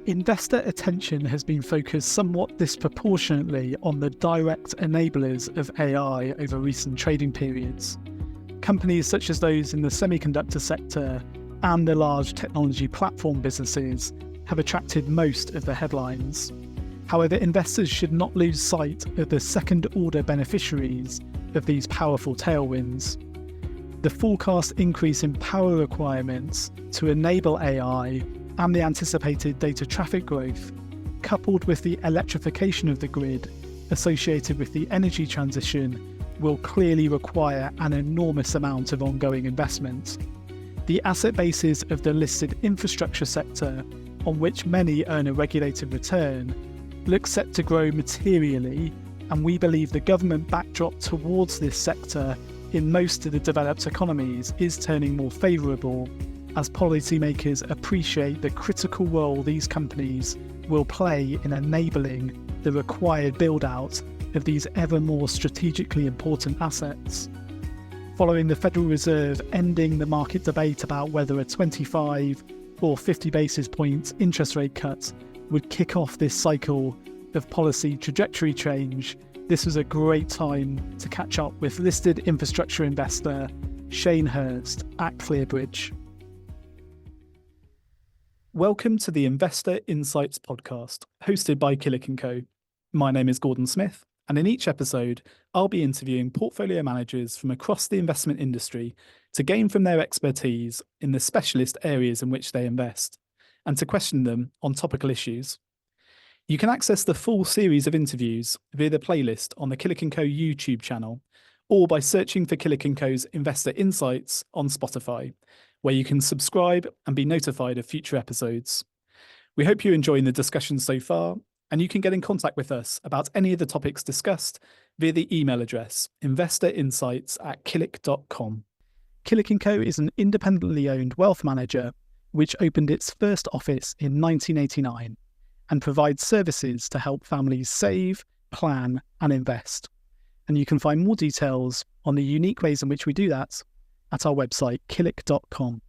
Investor attention has been focused somewhat disproportionately on the direct enablers of AI over recent trading periods. Companies such as those in the semiconductor sector and the large technology platform businesses have attracted most of the headlines. However, investors should not lose sight of the second-order beneficiaries of these powerful tailwinds. The forecast increase in power requirements to enable AI and the anticipated data traffic growth, coupled with the electrification of the grid associated with the energy transition, will clearly require an enormous amount of ongoing investment. The asset bases of the listed infrastructure sector, on which many earn a regulated return, look set to grow materially, and we believe the government backdrop towards this sector in most of the developed economies is turning more favourable as policymakers appreciate the critical role these companies will play in enabling the required build-out of these ever more strategically important assets. Following the Federal Reserve ending the market debate about whether a 25 or 50 basis points interest rate cut would kick off this cycle of policy trajectory change, this was a great time to catch up with listed infrastructure investor Shane Hurst at Clearbridge. Welcome to the Investor Insights podcast, hosted by Killik Co. My name is Gordon Smith, and in each episode, I'll be interviewing portfolio managers from across the investment industry to gain from their expertise in the specialist areas in which they invest, and to question them on topical issues. You can access the full series of interviews via the playlist on the Killik Co YouTube channel, or by searching for Killik Co's Investor Insights on Spotify, where you can subscribe and be notified of future episodes. We hope you're enjoying the discussion so far, and you can get in contact with us about any of the topics discussed via the email address investorinsights@killik.com. Killik Co is an independently owned wealth manager which opened its first office in 1989 and provides services to help families save, plan, and invest. And you can find more details on the unique ways in which we do that at our website, killik.com.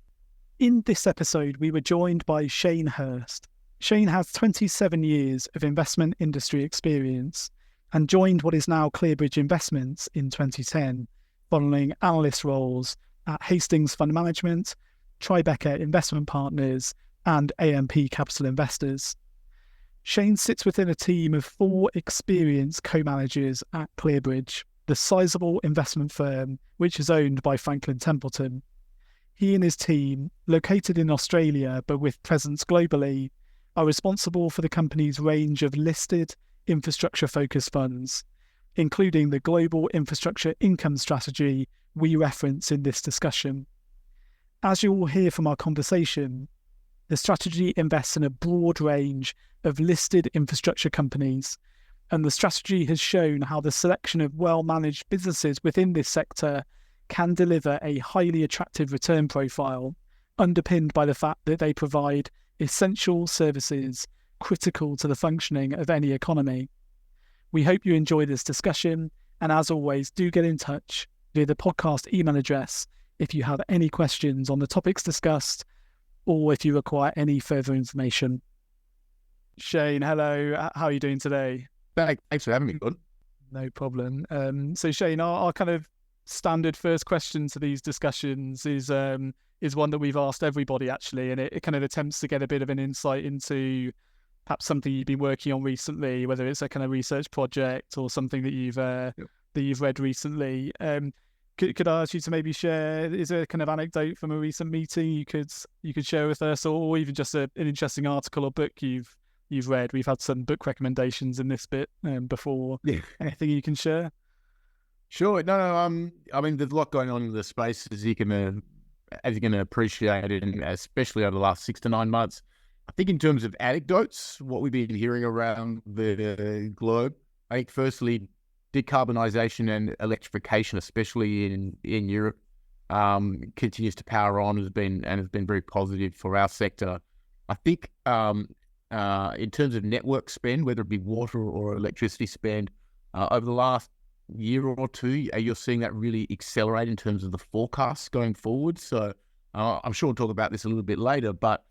In this episode, we were joined by Shane Hurst. Shane has 27 years of investment industry experience and joined what is now Clearbridge Investments in 2010, following analyst roles at Hastings Fund Management, Tribeca Investment Partners, and AMP Capital Investors. Shane sits within a team of 4 experienced co-managers at Clearbridge, the sizable investment firm which is owned by Franklin Templeton. He and his team, located in Australia but with presence globally, are responsible for the company's range of listed infrastructure-focused funds, including the Global Infrastructure Income Strategy we reference in this discussion. As you will hear from our conversation, the strategy invests in a broad range of listed infrastructure companies, and the strategy has shown how the selection of well-managed businesses within this sector can deliver a highly attractive return profile, underpinned by the fact that they provide essential services critical to the functioning of any economy. We hope you enjoy this discussion, and as always, do get in touch via the podcast email address if you have any questions on the topics discussed or if you require any further information. Shane, hello. How are you doing today? Thanks for having me, Gordon. No problem. So Shane, our kind of standard first question to these discussions is one that we've asked everybody actually, and it kind of attempts to get a bit of an insight into perhaps something you've been working on recently, whether it's a kind of research project or something that you've read recently. Could I ask you to maybe share, is there a kind of anecdote from a recent meeting you could share with us, or even just an interesting article or book you've read? We've had some book recommendations in this bit before. Yeah. Anything you can share? Sure. No. I mean, there's a lot going on in the space, as you can appreciate it, and especially over the last 6 to 9 months. I think in terms of anecdotes, what we've been hearing around the globe, I think firstly, decarbonisation and electrification, especially in Europe, continues to power on, has been very positive for our sector. I think in terms of network spend, whether it be water or electricity spend, over the last year or two, you're seeing that really accelerate in terms of the forecasts going forward. So I'm sure we'll talk about this a little bit later, but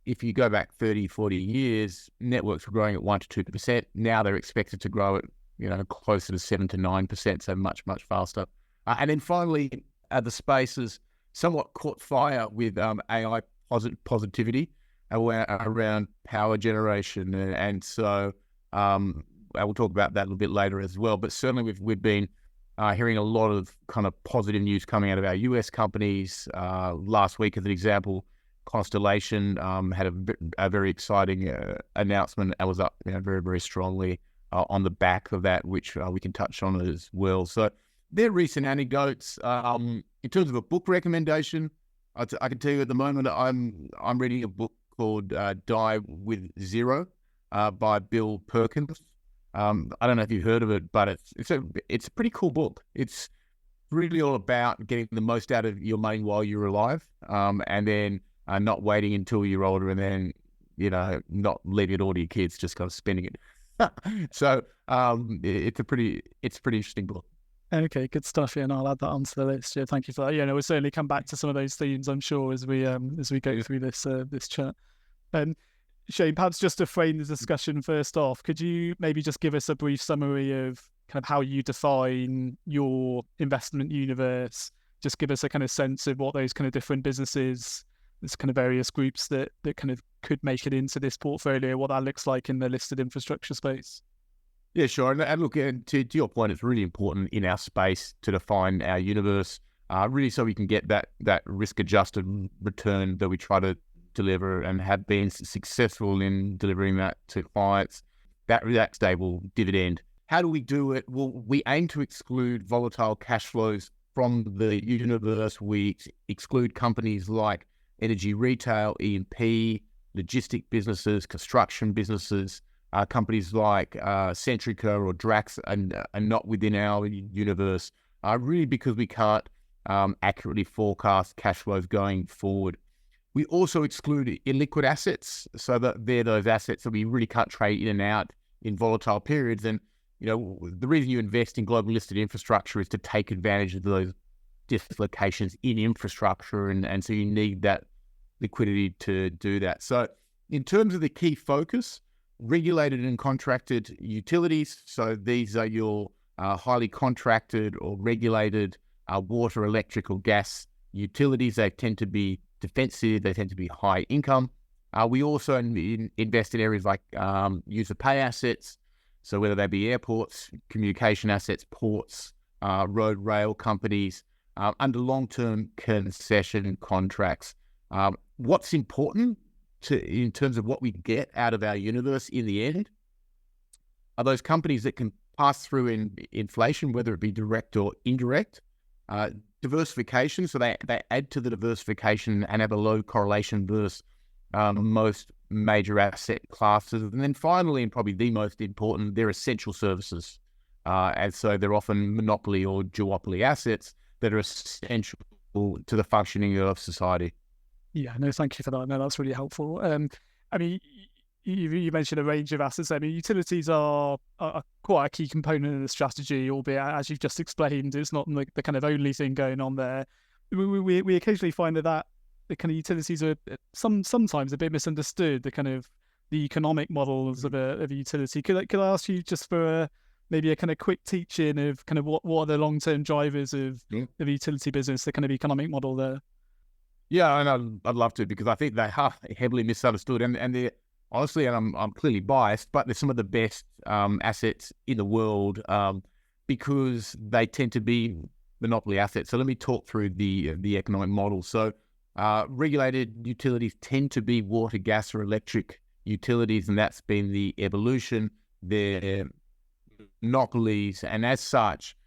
if you go back 30, 40 years, networks were growing at 1% to 2%. Now they're expected to grow at, closer to 7% to 9%, so much, much faster. And then finally, the space has somewhat caught fire with AI positivity around power generation. And so I will talk about that a little bit later as well. But certainly we've been hearing a lot of kind of positive news coming out of our US companies. Last week, as an example, Constellation had a very exciting announcement and was up very, very strongly on the back of that, which we can touch on as well. So they're recent anecdotes. In terms of a book recommendation, I can tell you at the moment I'm reading a book called Die with Zero by Bill Perkins. I don't know if you've heard of it, but it's a pretty cool book. It's really all about getting the most out of your money while you're alive, and then not waiting until you're older and then, not leaving it all to your kids, just kind of spending it. So it's a pretty interesting book. Okay, good stuff. Yeah, and I'll add that onto the list. Yeah, thank you for that. Yeah, we'll certainly come back to some of those themes, I'm sure, as we go through this chat. Shane, perhaps just to frame the discussion first off, could you maybe just give us a brief summary of kind of how you define your investment universe? Just give us a kind of sense of what those kind of different businesses, there's kind of various groups that kind of could make it into this portfolio, what that looks like in the listed infrastructure space. Yeah, sure. And look, to your point, it's really important in our space to define our universe, really so we can get that risk-adjusted return that we try to deliver and have been successful in delivering that to clients, that stable dividend. How do we do it? Well, we aim to exclude volatile cash flows from the universe. We exclude companies like energy retail, E&P, logistic businesses, construction businesses. Companies like Centrica or Drax are not within our universe, really because we can't accurately forecast cash flows going forward. We also exclude illiquid assets, so that they're those assets that we really can't trade in and out in volatile periods. And the reason you invest in global listed infrastructure is to take advantage of those dislocations in infrastructure, and so you need that liquidity to do that. So in terms of the key focus, regulated and contracted utilities. So these are your highly contracted or regulated water, electric or gas utilities. They tend to be defensive. They tend to be high income. We also invest in areas like user pay assets. So whether they be airports, communication assets, ports, road, rail companies, under long-term concession contracts. What's important in terms of what we get out of our universe in the end are those companies that can pass through in inflation, whether it be direct or indirect. Diversification, so they add to the diversification and have a low correlation versus most major asset classes. And then finally, and probably the most important, they're essential services. And so they're often monopoly or duopoly assets that are essential to the functioning of society. Yeah, no, thank you for that. No, that's really helpful. I mean, you mentioned a range of assets. I mean, utilities are quite a key component of the strategy, albeit, as you've just explained, it's not the kind of only thing going on there. We occasionally find that the kind of utilities are sometimes a bit misunderstood, the economic models of a utility. Could I ask you just for maybe a kind of quick teach-in of kind of what are the long-term drivers of a utility business, the kind of economic model there? Yeah, and I'd love to, because I think they are heavily misunderstood, and they're honestly, and I'm clearly biased, but they're some of the best assets in the world because they tend to be monopoly assets. So let me talk through the economic model. So regulated utilities tend to be water, gas, or electric utilities, and that's been the evolution. They're monopolies, and as such,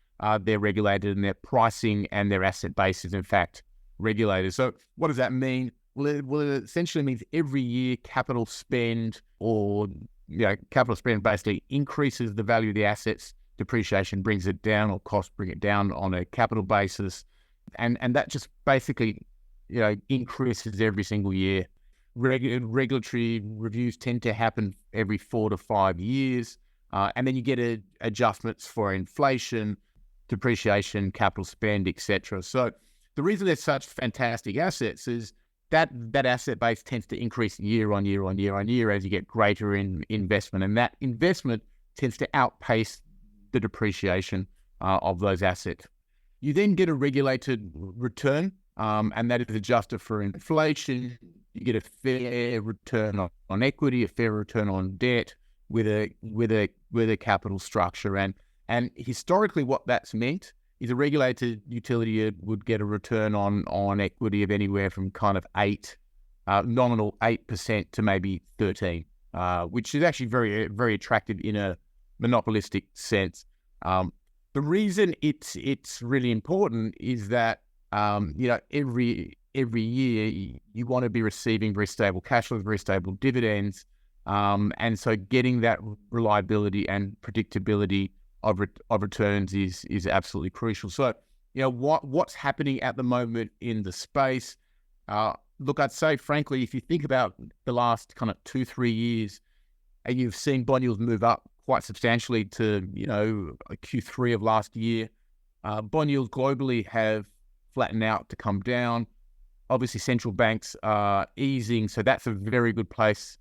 they're regulated, and their pricing and their asset base is in fact regulated. So what does that mean? Well, it essentially means every year capital spend basically increases the value of the assets. Depreciation brings it down, or costs bring it down on a capital basis. And that just basically, increases every single year. Regulatory reviews tend to happen every 4 to 5 years. And then you get adjustments for inflation, depreciation, capital spend, etc. So the reason they're such fantastic assets is that asset base tends to increase year on year on year on year as you get greater in investment, and that investment tends to outpace the depreciation of those assets. You then get a regulated return, and that is adjusted for inflation. You get a fair return on equity, a fair return on debt with a capital structure, and historically what that's meant is a regulated utility would get a return on equity of anywhere from kind of nominal 8% to maybe 13%, which is actually very, very attractive in a monopolistic sense. The reason it's really important is that every year you want to be receiving very stable cash flows, very stable dividends, and so getting that reliability and predictability of returns is absolutely crucial. So, what's happening at the moment in the space? Look, I'd say, frankly, if you think about the last kind of 2-3 years, and you've seen bond yields move up quite substantially to, Q3 of last year. Bond yields globally have flattened out to come down. Obviously, central banks are easing, so that's a very good place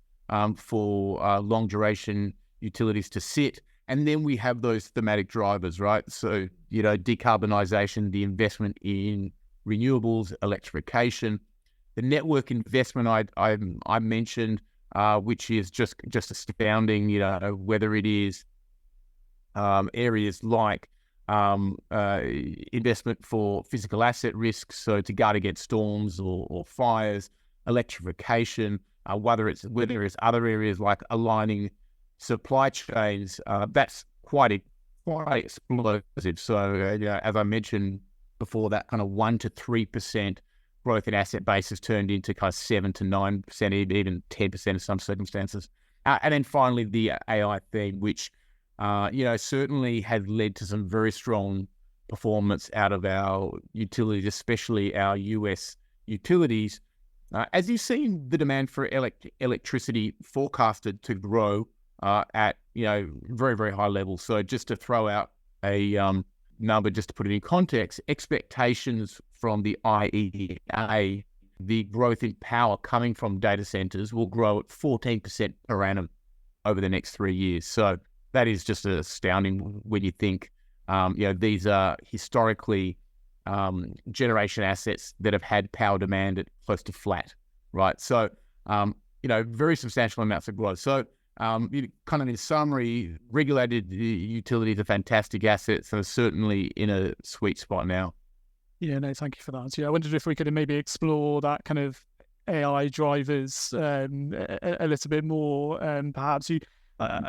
for long duration utilities to sit. And then we have those thematic drivers, right? So, decarbonisation, the investment in renewables, electrification, the network investment I mentioned, which is just astounding, whether it is areas like investment for physical asset risks, so to guard against storms or fires, electrification, whether it's other areas like aligning supply chains, that's quite explosive. So, as I mentioned before, that kind of 1 to 3% growth in asset base has turned into kind of 7 to 9%, even 10% in some circumstances. And then finally, the AI theme, which certainly has led to some very strong performance out of our utilities, especially our US utilities. As you've seen, the demand for electricity forecasted to grow at very, very high levels. So just to throw out a number, just to put it in context, expectations from the IEA, the growth in power coming from data centers will grow at 14% per annum over the next 3 years. So that is just astounding when you think, these are historically generation assets that have had power demand at close to flat, right? So, very substantial amounts of growth. So, kind of in summary, regulated utilities are fantastic assets and are certainly in a sweet spot now. Yeah, no, thank you for that. I wondered if we could maybe explore that kind of AI drivers a little bit more. Perhaps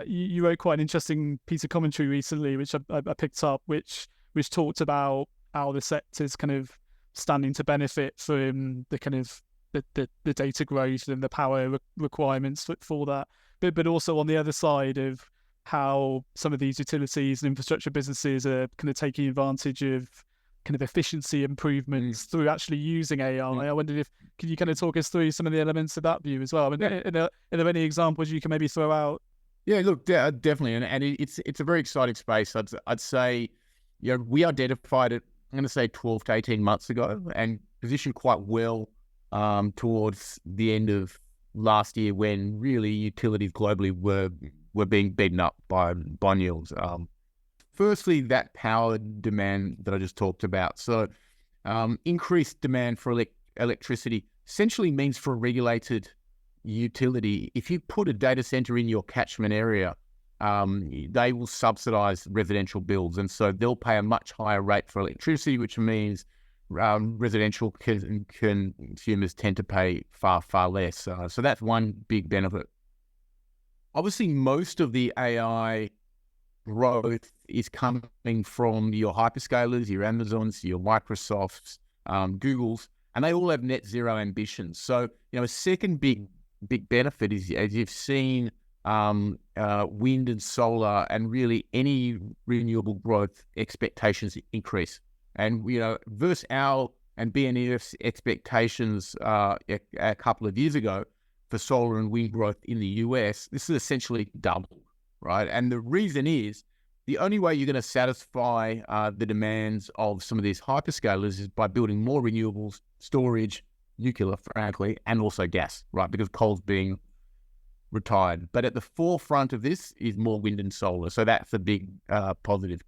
you wrote quite an interesting piece of commentary recently, which I picked up, which talked about how the sector's kind of standing to benefit from the kind of the data growth and the power requirements for that. But also on the other side of how some of these utilities and infrastructure businesses are kind of taking advantage of kind of efficiency improvements through actually using AI. I wondered can you kind of talk us through some of the elements of that view as well? I mean, are there any examples you can maybe throw out? Yeah, look, definitely, and it's a very exciting space. I'd say, we identified it, I'm going to say 12 to 18 months ago, and positioned quite well towards the end of last year when really utilities globally were being beaten up by bond yields. Firstly, that power demand that I just talked about. So increased demand for electricity essentially means for a regulated utility, if you put a data center in your catchment area, they will subsidize residential bills. And so they'll pay a much higher rate for electricity, which means residential consumers tend to pay far, far less. So that's one big benefit. Obviously, most of the AI growth is coming from your hyperscalers, your Amazons, your Microsofts, Googles, and they all have net zero ambitions. So, a second big benefit is, as you've seen, wind and solar and really any renewable growth expectations increase. And, versus our and BNEF's expectations a couple of years ago for solar and wind growth in the US, this is essentially doubled, right? And the reason is, the only way you're going to satisfy the demands of some of these hyperscalers is by building more renewables, storage, nuclear, frankly, and also gas, right? Because coal's being retired. But at the forefront of this is more wind and solar. So that's a big positive.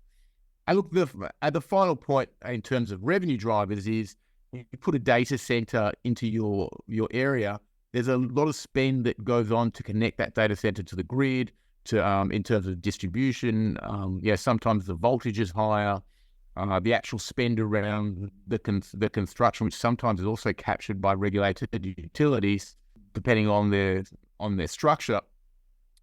And look, the final point in terms of revenue drivers is you put a data center into your area, there's a lot of spend that goes on to connect that data center to the grid, to in terms of distribution. Sometimes the voltage is higher. The actual spend around the construction, which sometimes is also captured by regulated utilities, depending on their structure.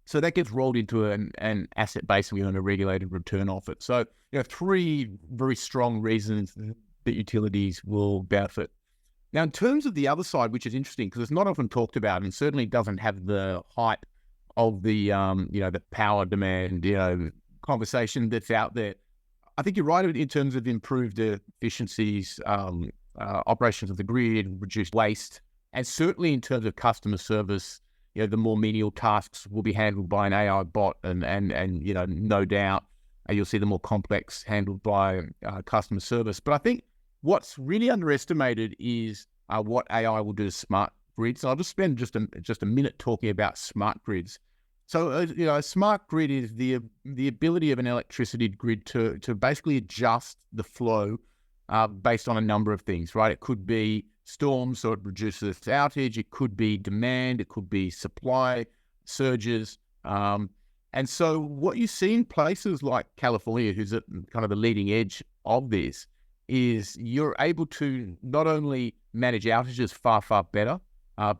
So that gets rolled into an asset base, and we earn a regulated return off it. So, three very strong reasons that utilities will benefit. Now, in terms of the other side, which is interesting because it's not often talked about and certainly doesn't have the hype of the the power demand conversation that's out there. I think you're right in terms of improved efficiencies, operations of the grid, reduced waste, and certainly in terms of customer service. The more menial tasks will be handled by an AI bot, and no doubt you'll see the more complex handled by customer service. But I think what's really underestimated is what AI will do to smart grids. And I'll just spend just a minute talking about smart grids. So a smart grid is the ability of an electricity grid to basically adjust the flow based on a number of things, right? It could be storms, so it reduces outage. It could be demand. It could be supply surges. And so what you see in places like California, who's at kind of the leading edge of this, is you're able to not only manage outages far, far better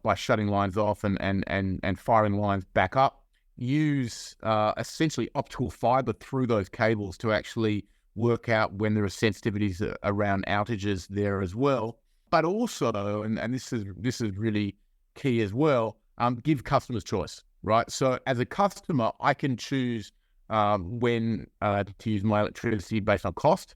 by shutting lines off and firing lines back up, use essentially optical fiber through those cables to actually work out when there are sensitivities around outages there as well. But also, and this is really key as well, give customers choice, right? So as a customer, I can choose when to use my electricity based on cost.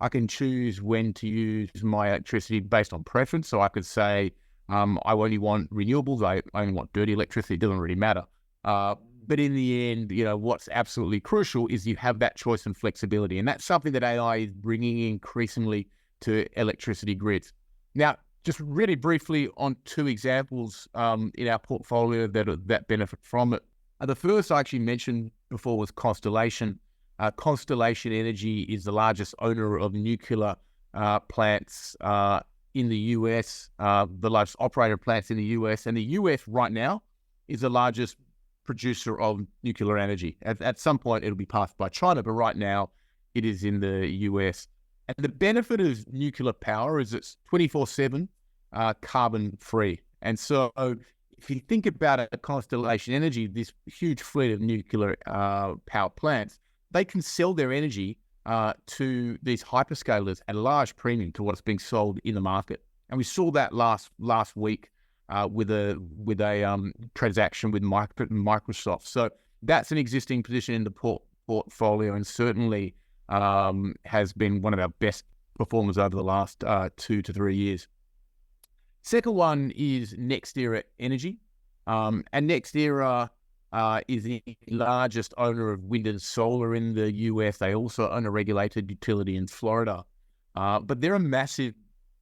I can choose when to use my electricity based on preference. So I could say, I only want renewables. I only want dirty electricity. It doesn't really matter. But in the end, what's absolutely crucial is you have that choice and flexibility. And that's something that AI is bringing increasingly to electricity grids. Now, just really briefly on two examples in our portfolio that benefit from it. The first I actually mentioned before was Constellation. Constellation Energy is the largest owner of nuclear plants in the US, the largest operator of plants in the US. And the US right now is the largest producer of nuclear energy. At some point, it'll be passed by China, but right now it is in the US. And the benefit of nuclear power is it's 24/7 carbon free. And so if you think about a Constellation Energy, this huge fleet of nuclear power plants, they can sell their energy to these hyperscalers at a large premium to what's being sold in the market. And we saw that last week with a transaction with Microsoft. So that's an existing position in the portfolio, and certainly has been one of our best performers over the last 2 to 3 years. Second one is NextEra Energy, and NextEra is the largest owner of wind and solar in the US. They also own a regulated utility in Florida, but they're a massive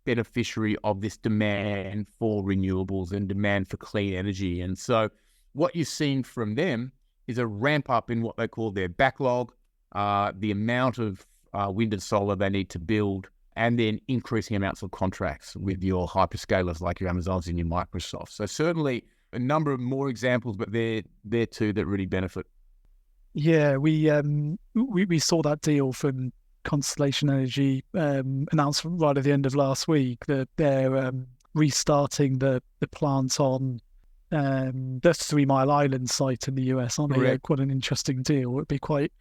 beneficiary of this demand for renewables and demand for clean energy. And so what you've seen from them is a ramp up in what they call their backlog, the amount of wind and solar they need to build, and then increasing amounts of contracts with your hyperscalers like your Amazons and your Microsoft. So certainly a number of more examples, but they're two that really benefit. Yeah, we saw that deal from Constellation Energy announced right at the end of last week that they're restarting the plant on the 3 Mile Island site in the US. Aren't they? Quite an interesting deal. It'd be quite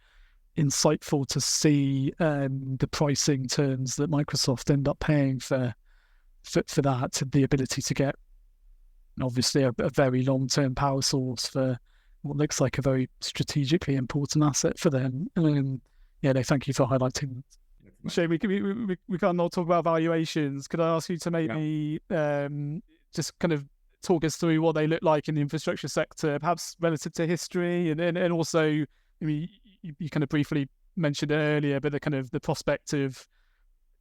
insightful to see the pricing terms that Microsoft end up paying for that, the ability to get obviously a very long-term power source for what looks like a very strategically important asset for them. Thank you for highlighting that. Shane, we can't not talk about valuations. Could I ask you to maybe just kind of talk us through what they look like in the infrastructure sector, perhaps relative to history, and also, I mean, you kind of briefly mentioned it earlier, but the prospect of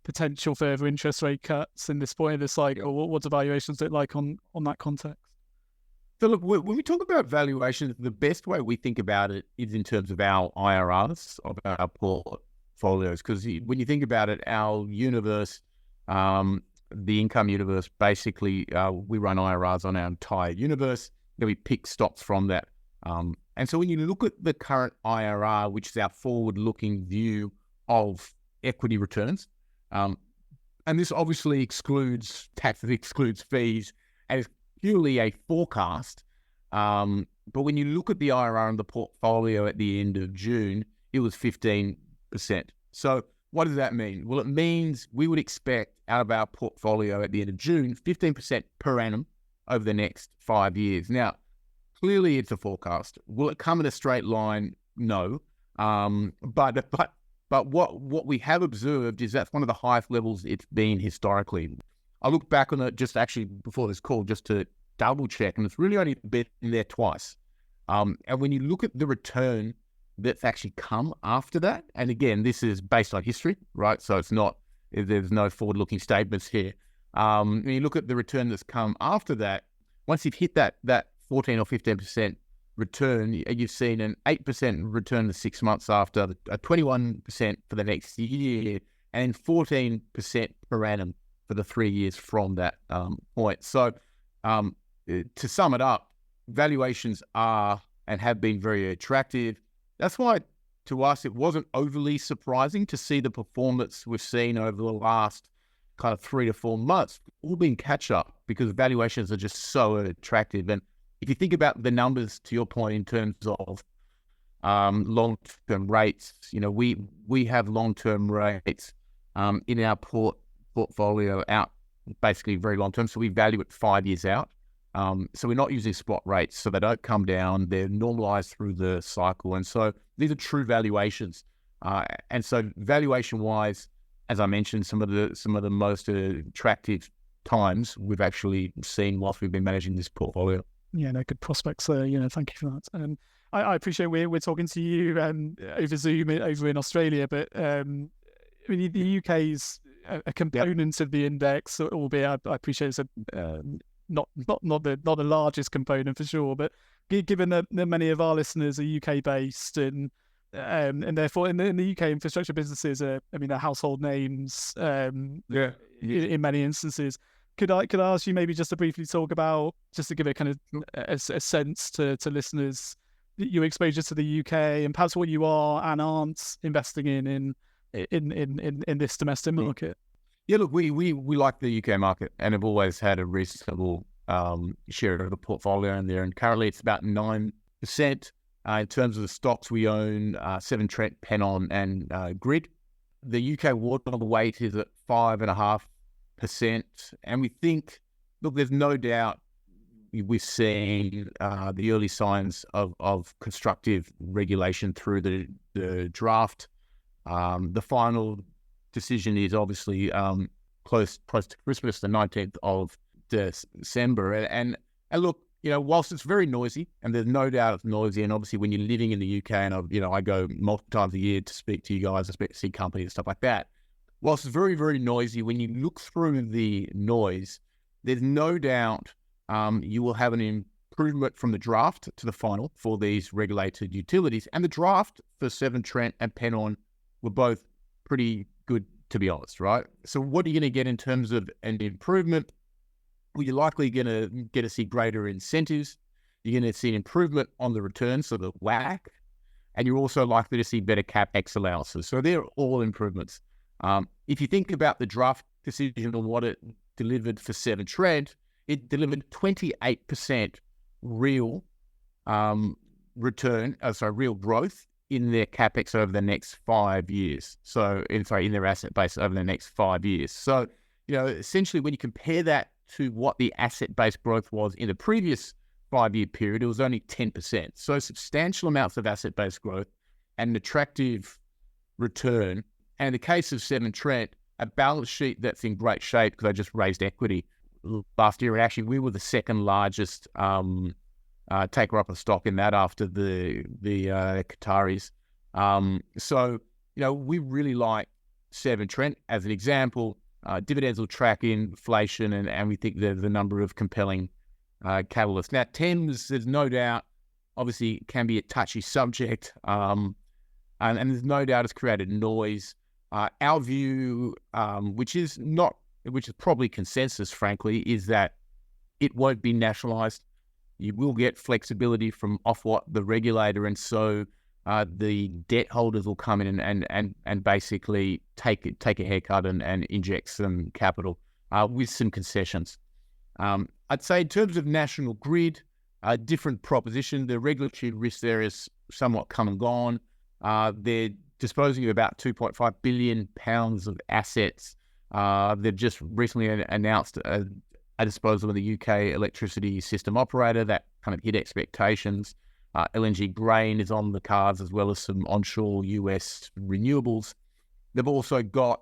potential further interest rate cuts in this point of the cycle? What do valuations look like on that context? So look, when we talk about valuations, the best way we think about it is in terms of our IRRs of our portfolios. Because when you think about it, our universe, the income universe, basically we run IRRs on our entire universe. Then we pick stocks from that. And so when you look at the current IRR, which is our forward-looking view of equity returns, and this obviously excludes taxes, excludes fees, and is purely a forecast. But when you look at the IRR in the portfolio at the end of June, it was 15%. So what does that mean? Well, it means we would expect out of our portfolio at the end of June, 15% per annum over the next 5 years. Now, clearly it's a forecast. Will it come in a straight line? No. But what we have observed is that's one of the highest levels it's been historically. I looked back on it just actually before this call just to double check, and it's really only been there twice. And when you look at the return that's actually come after that, and again, this is based on history, right? So there's no forward-looking statements here. When you look at the return that's come after that, once you've hit that 14 or 15% return, you've seen an 8% return the 6 months after, a 21% for the next year, and 14% per annum for the 3 years from that point. So to sum it up, valuations are and have been very attractive. That's why, to us, it wasn't overly surprising to see the performance we've seen over the last kind of 3 to 4 months, all been catch-up because valuations are just so attractive. And if you think about the numbers, to your point, in terms of long-term rates, we have long-term rates in our portfolio out basically very long-term. So we value it 5 years out. So we're not using spot rates, so they don't come down. They're normalized through the cycle. And so these are true valuations. And so valuation-wise, as I mentioned, some of the most attractive times we've actually seen whilst we've been managing this portfolio. Yeah, no, good prospects there. Thank you for that. I appreciate we're talking to you over Zoom over in Australia, but the UK's a component of the index, albeit I appreciate it's not the largest component for sure. But given that many of our listeners are UK based and therefore in the UK infrastructure businesses are household names in many instances. Could I ask you maybe just to briefly talk about, just to give a kind of a sense to listeners, your exposure to the UK and perhaps what you are and aren't investing in this domestic market? Yeah, look, we like the UK market and have always had a reasonable share of the portfolio in there. And currently it's about 9%. In terms of the stocks we own, Severn Trent, Pennon and Grid. The UK water weight is at 5.5%. And we think, look, there's no doubt we're seeing the early signs of constructive regulation through the draft. The final decision is obviously close to Christmas, the 19th of December. And look, whilst it's very noisy, and there's no doubt it's noisy, and obviously when you're living in the UK, and I go multiple times a year to speak to you guys, I speak to see companies and stuff like that. Whilst it's very, very noisy, when you look through the noise, there's no doubt you will have an improvement from the draft to the final for these regulated utilities. And the draft for Severn Trent and Pennon were both pretty good, to be honest, right? So what are you going to get in terms of an improvement? Well, you're likely going to get to see greater incentives. You're going to see an improvement on the return, so the WACC, and you're also likely to see better CapEx allowances. So they're all improvements. If you think about the draft decision on what it delivered for Severn Trent, it delivered 28% real real growth in their CapEx over the next 5 years. In their asset base over the next 5 years. So, essentially when you compare that to what the asset-based growth was in the previous 5-year period, it was only 10%. So substantial amounts of asset-based growth and an attractive return. And in the case of Severn Trent, a balance sheet that's in great shape because they just raised equity last year. And actually, we were the second largest taker up of stock in that after the Qataris. So, we really like 7, Trent, as an example. Dividends will track inflation, and we think there's a number of compelling catalysts. Now, Thames, there's no doubt, obviously, can be a touchy subject, and there's no doubt it's created noise. Our view, which is probably consensus, frankly, is that it won't be nationalised. You will get flexibility from Ofwat, the regulator, and so the debt holders will come in and basically take a haircut and inject some capital with some concessions. I'd say in terms of National Grid, a different proposition. The regulatory risk there is somewhat come and gone. They're disposing of about £2.5 billion of assets. They've just recently announced a disposal of the UK electricity system operator that kind of hit expectations. LNG grain is on the cards, as well as some onshore US renewables. They've also got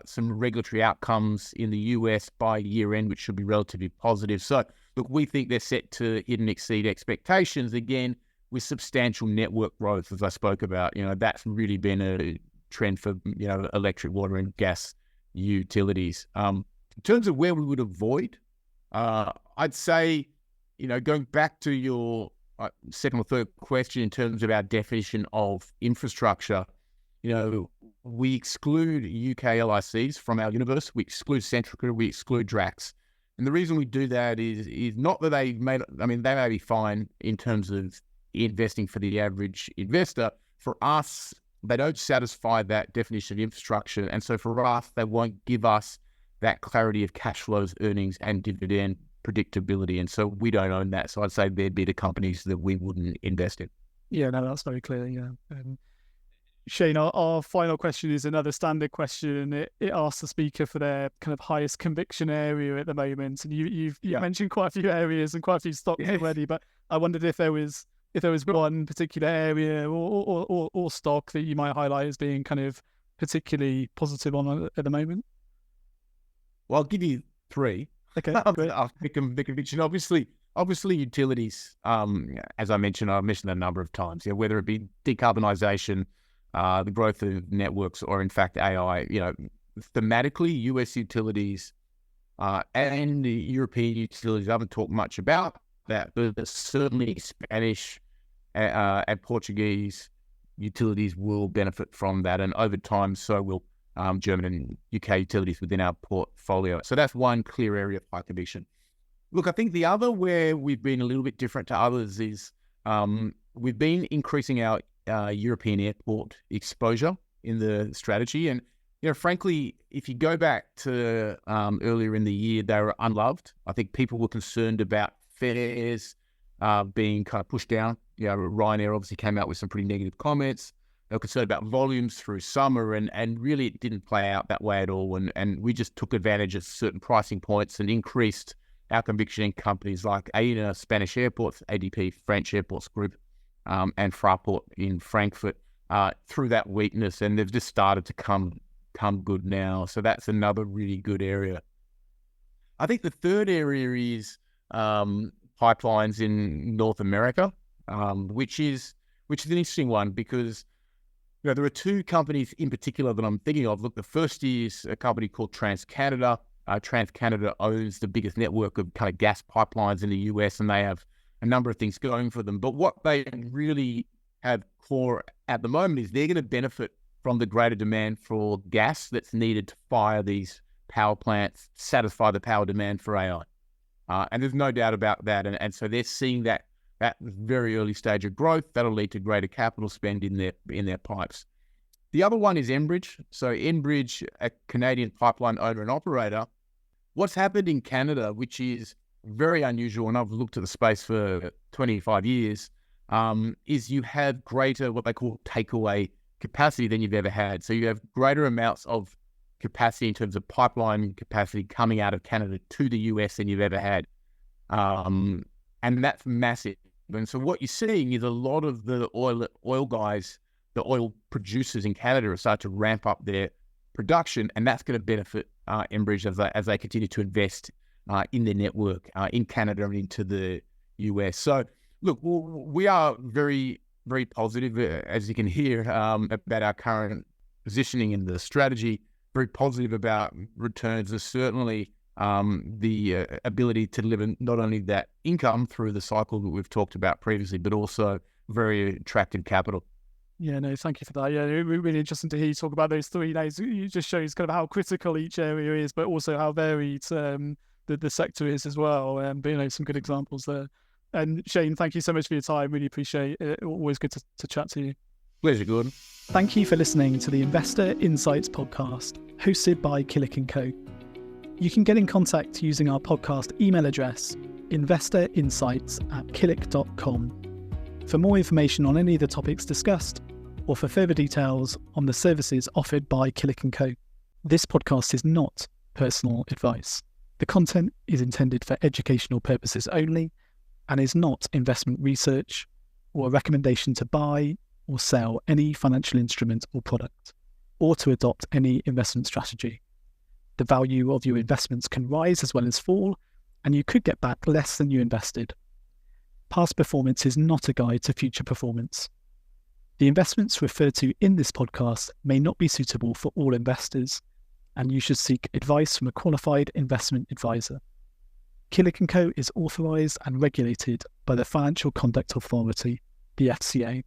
some regulatory outcomes in the US by year end, which should be relatively positive. So, look, we think they're set to hit and exceed expectations again, with substantial network growth, as I spoke about. That's really been a trend for electric, water, and gas utilities. In terms of where we would avoid, I'd say, going back to your second or third question in terms of our definition of infrastructure, we exclude UK LICs from our universe. We exclude Centrica, we exclude Drax. And the reason we do that is not that they may be fine in terms of investing for the average investor. For us, they don't satisfy that definition of infrastructure. And so for us, they won't give us that clarity of cash flows, earnings, and dividend predictability. And so we don't own that. So I'd say they'd be the companies that we wouldn't invest in. Yeah, no, that's very clear. Yeah. Shane, our final question is another standard question. It asks the speaker for their kind of highest conviction area at the moment. And you've mentioned quite a few areas and quite a few stocks already, but I wondered if there was one particular area or stock that you might highlight as being kind of particularly positive on at the moment. Well, I'll give you 3. Okay, great. The conviction, obviously utilities. As I've mentioned that a number of times. Whether it be decarbonisation, the growth of networks, or in fact AI. Thematically, US utilities and the European utilities, I haven't talked much about that, but certainly Spanish and Portuguese utilities will benefit from that, and over time, so will German and UK utilities within our portfolio. So that's one clear area of high conviction. Look, I think the other where we've been a little bit different to others is we've been increasing our European airport exposure in the strategy. And, frankly, if you go back to earlier in the year, they were unloved. I think people were concerned about fares being kind of pushed down. Ryanair obviously came out with some pretty negative comments. They were concerned about volumes through summer, and really it didn't play out that way at all. And we just took advantage of certain pricing points and increased our conviction in companies like AENA, Spanish airports, ADP, French Airports Group, and Fraport in Frankfurt through that weakness. And they've just started to come good now. So that's another really good area. I think the third area is pipelines in North America, which is an interesting one because there are 2 companies in particular that I'm thinking of. Look, the first is a company called TransCanada. TransCanada owns the biggest network of kind of gas pipelines in the US, and they have a number of things going for them. But what they really have core at the moment is they're going to benefit from the greater demand for gas that's needed to fire these power plants, satisfy the power demand for AI. And there's no doubt about that. And so they're seeing that very early stage of growth. That'll lead to greater capital spend in their pipes. The other one is Enbridge. So Enbridge, a Canadian pipeline owner and operator. What's happened in Canada, which is very unusual, and I've looked at the space for 25 years, is you have greater what they call takeaway capacity than you've ever had. So you have greater amounts of capacity in terms of pipeline capacity coming out of Canada to the US than you've ever had. And that's massive. And so what you're seeing is a lot of the oil guys, the oil producers in Canada, are starting to ramp up their production, and that's going to benefit Enbridge as they continue to invest in their network in Canada and into the US. So, look, we are very, very positive, as you can hear, about our current positioning in the strategy. very positive about returns. There's certainly the ability to deliver not only that income through the cycle that we've talked about previously, but also very attractive capital. Yeah, no, thank you for that. Yeah, really interesting to hear you talk about those 3 days. It just shows kind of how critical each area is, but also how varied the sector is as well. But, some good examples there. And Shane, thank you so much for your time. Really appreciate it. Always good to chat to you. Pleasure, Gordon. Thank you for listening to the Investor Insights podcast, hosted by Killik Co. You can get in contact using our podcast email address, investorinsights@killik.com. For more information on any of the topics discussed, or for further details on the services offered by Killik Co. This podcast is not personal advice. The content is intended for educational purposes only and is not investment research or a recommendation to buy or sell any financial instrument or product, or to adopt any investment strategy. The value of your investments can rise as well as fall, and you could get back less than you invested. Past performance is not a guide to future performance. The investments referred to in this podcast may not be suitable for all investors, and you should seek advice from a qualified investment advisor. Killik Co is authorised and regulated by the Financial Conduct Authority, the FCA.